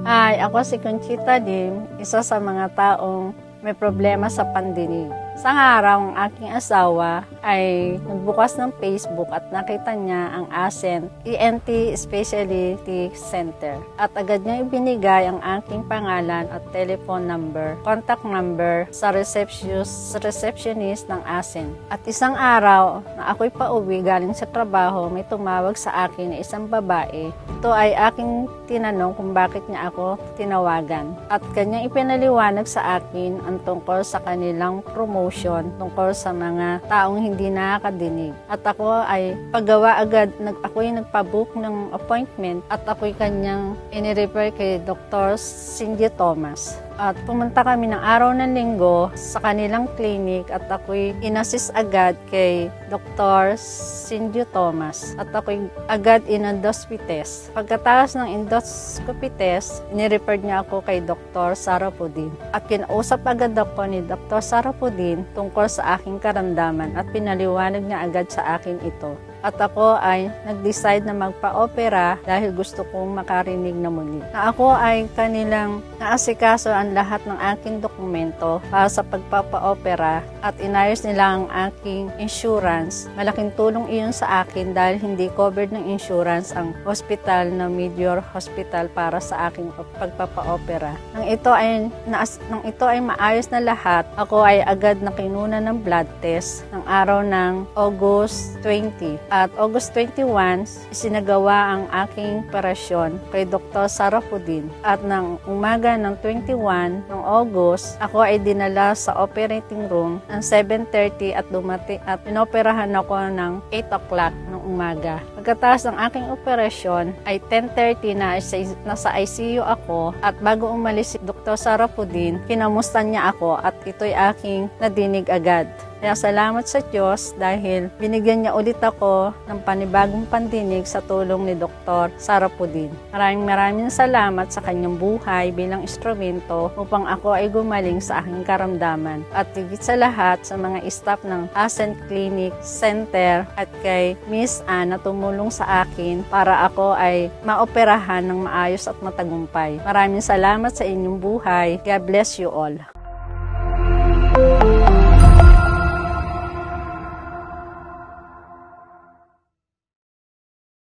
Hi, ako si Conchita Lim, isa sa mga taong may problema sa pandinig. Sa araw, ang aking asawa ay nagbukas ng Facebook at nakita niya ang ASEN ENT Specialty Center. At agad niya ibinigay ang aking pangalan at telephone number, contact number sa receptionist ng ASEN. At isang araw na ako'y pauwi galing sa trabaho, may tumawag sa akin na isang babae. Ito ay aking tinanong kung bakit niya ako tinawagan. At kanyang ipinaliwanag sa akin ang tungkol sa kanilang promotion tungkol sa mga taong hindi nakakadinig. At ako ay paggawa agad, ako'y nagpabook ng appointment at ako'y kanyang inirefer kay Dr. Cindy Thomas. At pumunta kami ng araw ng linggo sa kanilang clinic at ako'y inassist agad kay Dr. Cindy Thomas. At ako'y agad in-endoscopy test. Pagkatapos ng endoscopy test, nirefer niya ako kay Dr. Sarapudin. At kinausap agad ako ni Dr. Sarapudin tungkol sa aking karamdaman at pinaliwanag niya agad sa akin ito. At ako ay nag-decide na magpa-opera dahil gusto kong makarinig na muli. Na ako ay kanilang naasikaso ang lahat ng aking dokumento para sa pagpapa-opera at inayos nila ang aking insurance. Malaking tulong iyon sa akin dahil hindi covered ng insurance ang hospital na Meteor Hospital para sa aking pagpapa-opera. Nang ito ay maayos na lahat, ako ay agad na kinuna ng blood test ng araw ng August 20. At August 21, isinagawa ang aking operasyon kay Dr. Sarapudin. At ng umaga ng 21 ng August, ako ay dinala sa operating room ng 7:30 at dumating at inoperahan ako ng 8 o'clock ng umaga. Pagkatapos ng aking operasyon ay 10:30 na nasa ICU ako at bago umalis si Dr. Sarapudin, kinamusta niya ako at ito'y aking nadinig agad. Kaya salamat sa Diyos dahil binigyan niya ulit ako ng panibagong pandinig sa tulong ni Dr. Sarapudin. Maraming salamat sa kanyang buhay bilang instrumento upang ako ay gumaling sa aking karamdaman. At higit sa lahat sa mga staff ng ASEN Clinic Center at kay Miss Ann na tumulong sa akin para ako ay maoperahan ng maayos at matagumpay. Maraming salamat sa inyong buhay. God bless you all.